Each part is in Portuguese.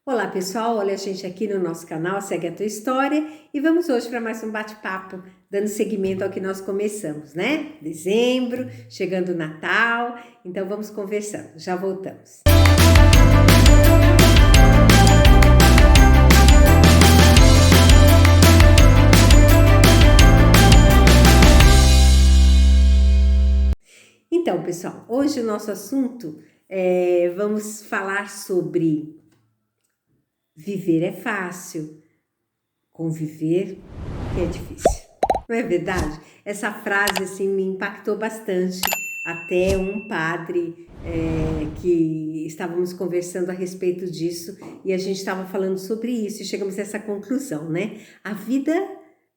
Olá pessoal, olha a gente aqui no nosso canal Segue a Tua História e vamos hoje para mais um bate-papo, dando seguimento ao que nós começamos, né? Dezembro, chegando o Natal, então vamos conversando, já voltamos. Então pessoal, hoje o nosso assunto vamos falar sobre viver é fácil, conviver é difícil. Não é verdade? Essa frase assim me impactou bastante. Até um padre que estávamos conversando a respeito disso e a gente estava falando sobre isso e chegamos a essa conclusão, né? A vida,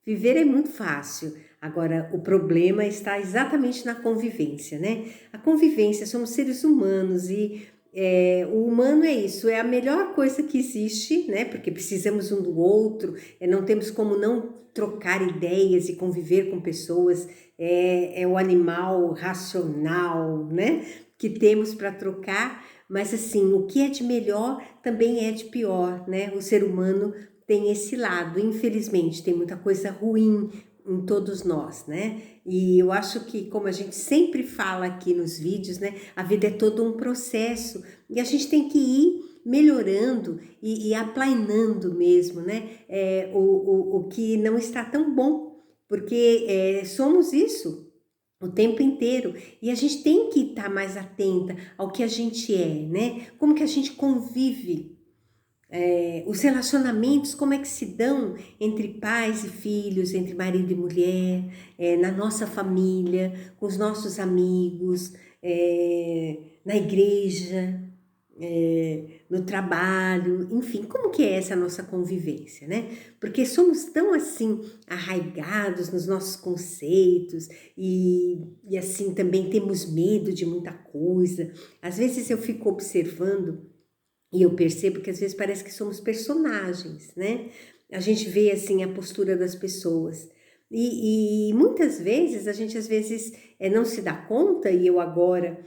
viver é muito fácil. Agora, o problema está exatamente na convivência, né? A convivência, somos seres humanos e o humano é isso, é a melhor coisa que existe, né? Porque precisamos um do outro, não temos como não trocar ideias e conviver com pessoas, é o animal racional, né? Que temos para trocar, mas assim, o que é de melhor também é de pior, né? O ser humano tem esse lado, infelizmente, tem muita coisa ruim em todos nós, né? E eu acho que, como a gente sempre fala aqui nos vídeos, né? A vida é todo um processo e a gente tem que ir melhorando e aplainando mesmo, né? O que não está tão bom, porque somos isso o tempo inteiro e a gente tem que estar mais atenta ao que a gente é, né? Como que a gente convive. Os relacionamentos, como é que se dão entre pais e filhos, entre marido e mulher, na nossa família, com os nossos amigos, na igreja, no trabalho, enfim, como que é essa nossa convivência, né? Porque somos tão assim arraigados nos nossos conceitos e assim também temos medo de muita coisa. Às vezes eu fico observando e eu percebo que às vezes parece que somos personagens, né? A gente vê assim a postura das pessoas. E muitas vezes a gente às vezes não se dá conta, e eu agora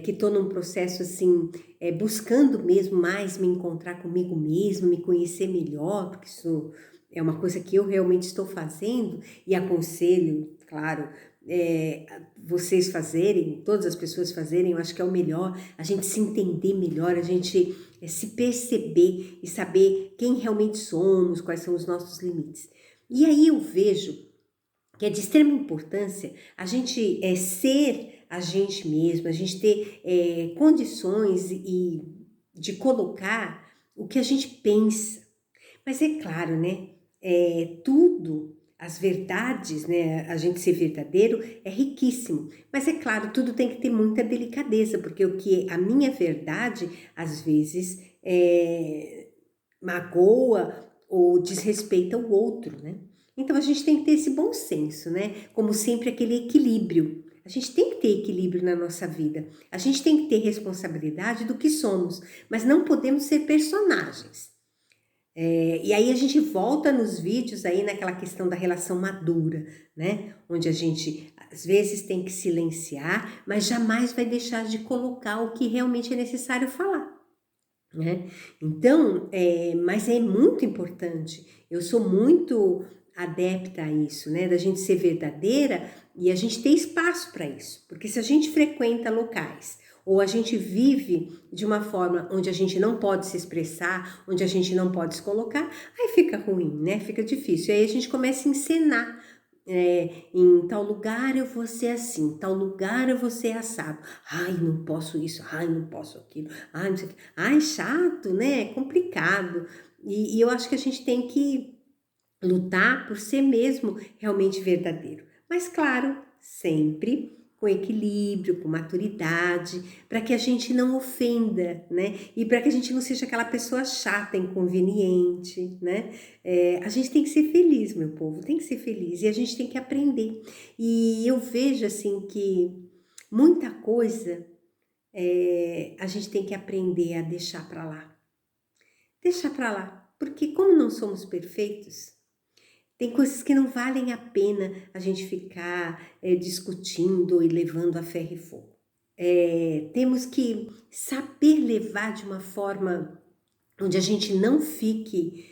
que estou num processo assim, buscando mesmo mais me encontrar comigo mesmo, me conhecer melhor, porque isso é uma coisa que eu realmente estou fazendo e aconselho, claro, vocês fazerem, todas as pessoas fazerem, eu acho que é o melhor, a gente se entender melhor, a gente se perceber e saber quem realmente somos, quais são os nossos limites. E aí eu vejo que é de extrema importância a gente ser a gente mesmo, a gente ter condições de colocar o que a gente pensa. Mas é claro, né? Tudo, as verdades, né? A gente ser verdadeiro é riquíssimo. Mas é claro, tudo tem que ter muita delicadeza, porque o que a minha verdade, às vezes, magoa ou desrespeita o outro, né? Então a gente tem que ter esse bom senso, né? Como sempre, aquele equilíbrio. A gente tem que ter equilíbrio na nossa vida. A gente tem que ter responsabilidade do que somos, mas não podemos ser personagens. E aí a gente volta nos vídeos aí naquela questão da relação madura, né? Onde a gente às vezes tem que silenciar, mas jamais vai deixar de colocar o que realmente é necessário falar, né? Então, mas é muito importante, eu sou muito adepta a isso, né? Da gente ser verdadeira e a gente ter espaço para isso, porque se a gente frequenta locais ou a gente vive de uma forma onde a gente não pode se expressar, onde a gente não pode se colocar, aí fica ruim, né? Fica difícil. Aí a gente começa a encenar. Em tal lugar eu vou ser assim, tal lugar eu vou ser assado. Ai, não posso isso, ai, não posso aquilo, ai, não sei o que. Ai, chato, né? É complicado. E eu acho que a gente tem que lutar por ser mesmo realmente verdadeiro. Mas, claro, sempre com equilíbrio, com maturidade, para que a gente não ofenda, né? E para que a gente não seja aquela pessoa chata, inconveniente, né? A gente tem que ser feliz, meu povo, tem que ser feliz e a gente tem que aprender. E eu vejo assim que muita coisa a gente tem que aprender a deixar para lá. Deixar para lá, porque como não somos perfeitos, tem coisas que não valem a pena a gente ficar discutindo e levando a ferro e fogo. Temos que saber levar de uma forma onde a gente não fique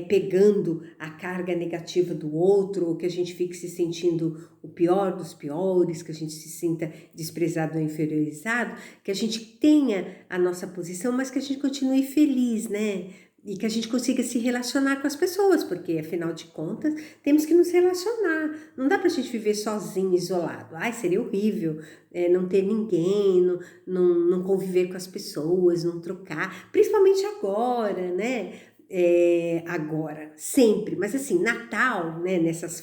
pegando a carga negativa do outro, ou que a gente fique se sentindo o pior dos piores, que a gente se sinta desprezado ou inferiorizado, que a gente tenha a nossa posição, mas que a gente continue feliz, né? E que a gente consiga se relacionar com as pessoas, porque afinal de contas temos que nos relacionar. Não dá pra gente viver sozinho, isolado. Ai, seria horrível não ter ninguém, não conviver com as pessoas, não trocar, principalmente agora, né? Agora, sempre, mas assim, Natal, né, nessas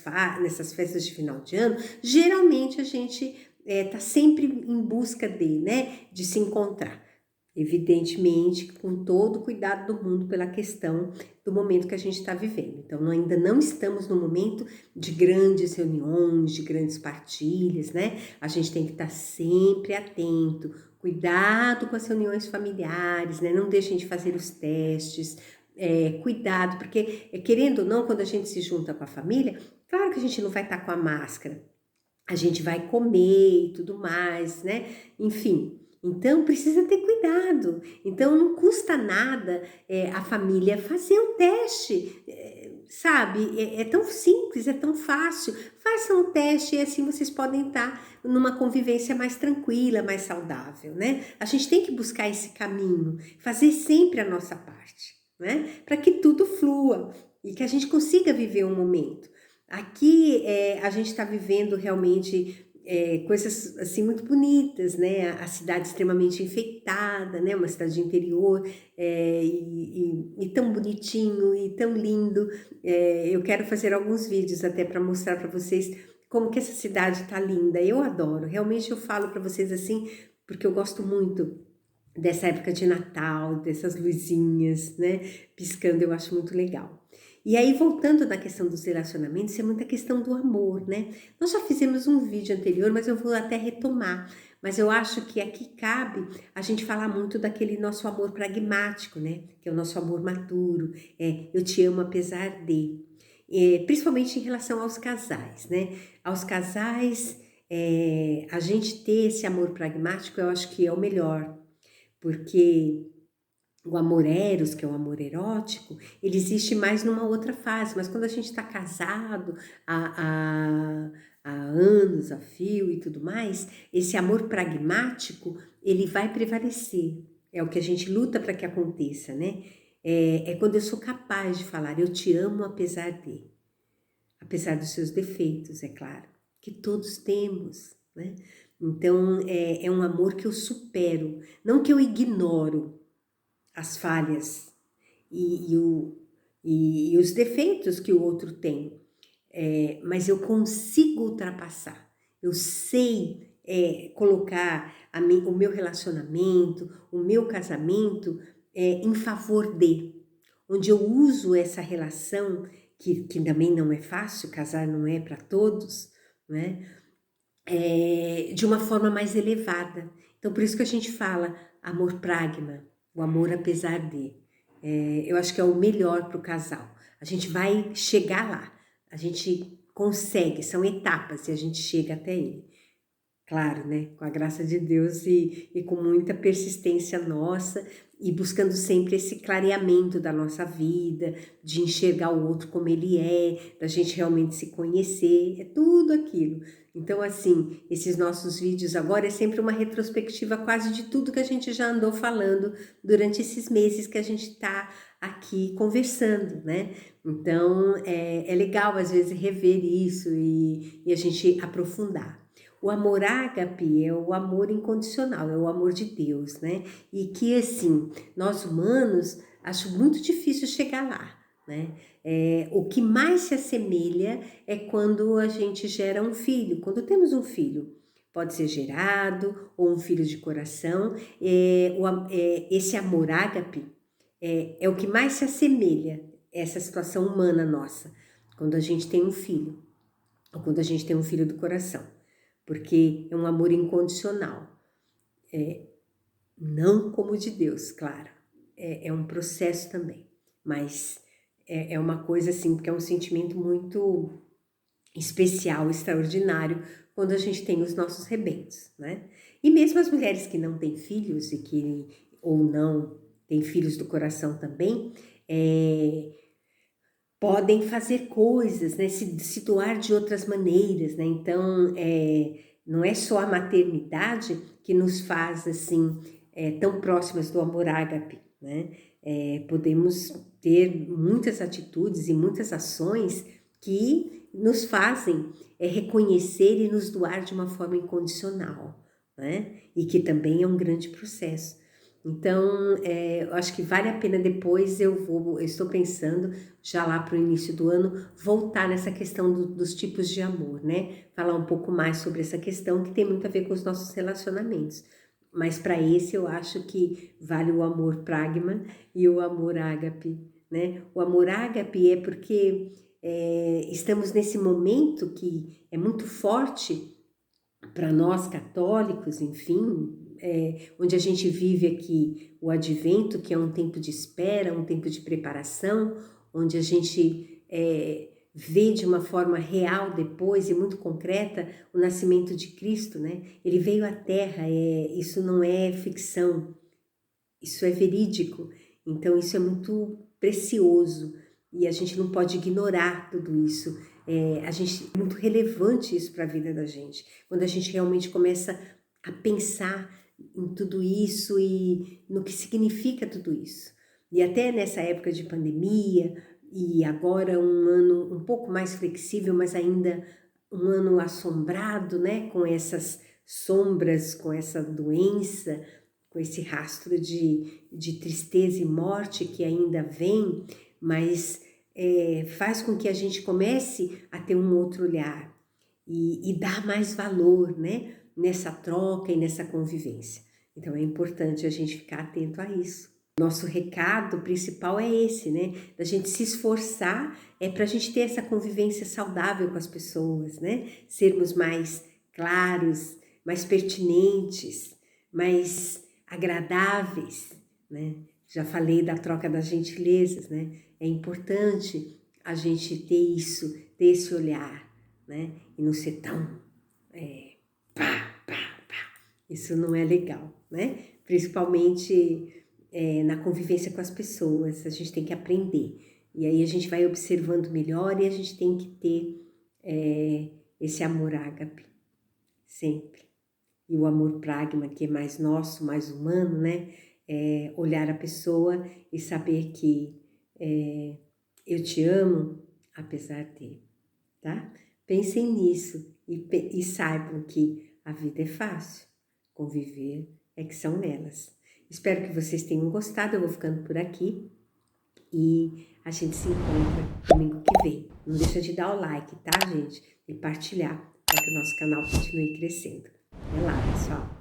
festas de final de ano, geralmente a gente tá sempre em busca de se encontrar. Evidentemente, com todo o cuidado do mundo pela questão do momento que a gente está vivendo. Então, ainda não estamos no momento de grandes reuniões, de grandes partilhas, né? A gente tem que estar sempre atento, cuidado com as reuniões familiares, né? Não deixem de fazer os testes, cuidado, porque querendo ou não, quando a gente se junta com a família, claro que a gente não vai estar com a máscara, a gente vai comer e tudo mais, né? Enfim, então precisa ter cuidado. Então não custa nada a família fazer um teste, sabe? É tão simples, é tão fácil. Façam um teste e assim vocês podem estar numa convivência mais tranquila, mais saudável, né? A gente tem que buscar esse caminho, fazer sempre a nossa parte, né? Para que tudo flua e que a gente consiga viver um momento. Aqui a gente está vivendo realmente coisas assim muito bonitas, né? A cidade extremamente enfeitada, né? Uma cidade de interior e tão bonitinho e tão lindo. Eu quero fazer alguns vídeos até para mostrar para vocês como que essa cidade tá linda. Eu adoro, realmente eu falo para vocês assim, porque eu gosto muito dessa época de Natal, dessas luzinhas, né? Piscando, eu acho muito legal. E aí, voltando na questão dos relacionamentos, é muita questão do amor, né? Nós já fizemos um vídeo anterior, mas eu vou até retomar. Mas eu acho que aqui cabe a gente falar muito daquele nosso amor pragmático, né? Que é o nosso amor maduro. Eu te amo apesar de. Principalmente em relação aos casais, né? Aos casais, a gente ter esse amor pragmático, eu acho que é o melhor. Porque o amor eros, que é o amor erótico, ele existe mais numa outra fase, mas quando a gente está casado há anos, a fio e tudo mais, esse amor pragmático, ele vai prevalecer. É o que a gente luta para que aconteça, né? É quando eu sou capaz de falar, eu te amo apesar dos seus defeitos, é claro, que todos temos, né? Então, é um amor que eu supero, não que eu ignoro as falhas e os defeitos que o outro tem, mas eu consigo ultrapassar. Eu sei colocar o meu relacionamento, o meu casamento em favor onde eu uso essa relação, que também não é fácil, casar não é para todos, né? De uma forma mais elevada. Então, por isso que a gente fala amor pragma, o amor apesar de. Eu acho que é o melhor para o casal. A gente vai chegar lá, a gente consegue, são etapas e a gente chega até ele. Claro, né? Com a graça de Deus e com muita persistência nossa e buscando sempre esse clareamento da nossa vida, de enxergar o outro como ele da gente realmente se conhecer, é tudo aquilo. Então, assim, esses nossos vídeos agora é sempre uma retrospectiva quase de tudo que a gente já andou falando durante esses meses que a gente está aqui conversando, né? Então, é legal às vezes rever isso e a gente aprofundar. O amor ágape é o amor incondicional, é o amor de Deus, né? E que, assim, nós humanos, acho muito difícil chegar lá, né? O que mais se assemelha é quando a gente gera um filho, quando temos um filho. Pode ser gerado ou um filho de coração. Esse amor ágape é o que mais se assemelha a essa situação humana nossa, quando a gente tem um filho, ou quando a gente tem um filho do coração. Porque é um amor incondicional, não como o de Deus, claro, é um processo também, mas é uma coisa assim, porque é um sentimento muito especial, extraordinário, quando a gente tem os nossos rebentos, né? E mesmo as mulheres que não têm filhos e que ou não tem filhos do coração também, podem fazer coisas, né? Se doar de outras maneiras, né? Então, não é só a maternidade que nos faz, assim, tão próximas do amor ágape, né? Podemos ter muitas atitudes e muitas ações que nos fazem reconhecer e nos doar de uma forma incondicional, né? E que também é um grande processo. Então, eu acho que vale a pena depois, eu estou pensando, já lá para o início do ano, voltar nessa questão dos tipos de amor, né? Falar um pouco mais sobre essa questão que tem muito a ver com os nossos relacionamentos. Mas para esse eu acho que vale o amor pragma e o amor ágape, né? O amor ágape é porque estamos nesse momento que é muito forte para nós católicos, enfim, onde a gente vive aqui o advento, que é um tempo de espera, um tempo de preparação, onde a gente vê de uma forma real depois e muito concreta o nascimento de Cristo, né? Ele veio à Terra, isso não é ficção, isso é verídico, então isso é muito precioso e a gente não pode ignorar tudo isso. É muito relevante isso para a vida da gente, quando a gente realmente começa a pensar em tudo isso e no que significa tudo isso. E até nessa época de pandemia, e agora um ano um pouco mais flexível, mas ainda um ano assombrado, né, com essas sombras, com essa doença, com esse rastro de tristeza e morte que ainda vem, mas faz com que a gente comece a ter um outro olhar e dar mais valor, né, nessa troca e nessa convivência. Então é importante a gente ficar atento a isso. Nosso recado principal é esse, né? Da gente se esforçar para a gente ter essa convivência saudável com as pessoas, né? Sermos mais claros, mais pertinentes, mais agradáveis, né? Já falei da troca das gentilezas, né? É importante a gente ter isso, ter esse olhar, né? E não ser tão pá, pá, pá. Isso não é legal, né? Principalmente na convivência com as pessoas, a gente tem que aprender. E aí a gente vai observando melhor e a gente tem que ter esse amor ágape, sempre. E o amor pragma, que é mais nosso, mais humano, né? Olhar a pessoa e saber que eu te amo, apesar de, tá? Pensem nisso e saibam que a vida é fácil, conviver é que são nelas. Espero que vocês tenham gostado, eu vou ficando por aqui e a gente se encontra domingo que vem. Não deixa de dar o like, tá, gente? E partilhar para que o nosso canal continue crescendo. Até lá, pessoal!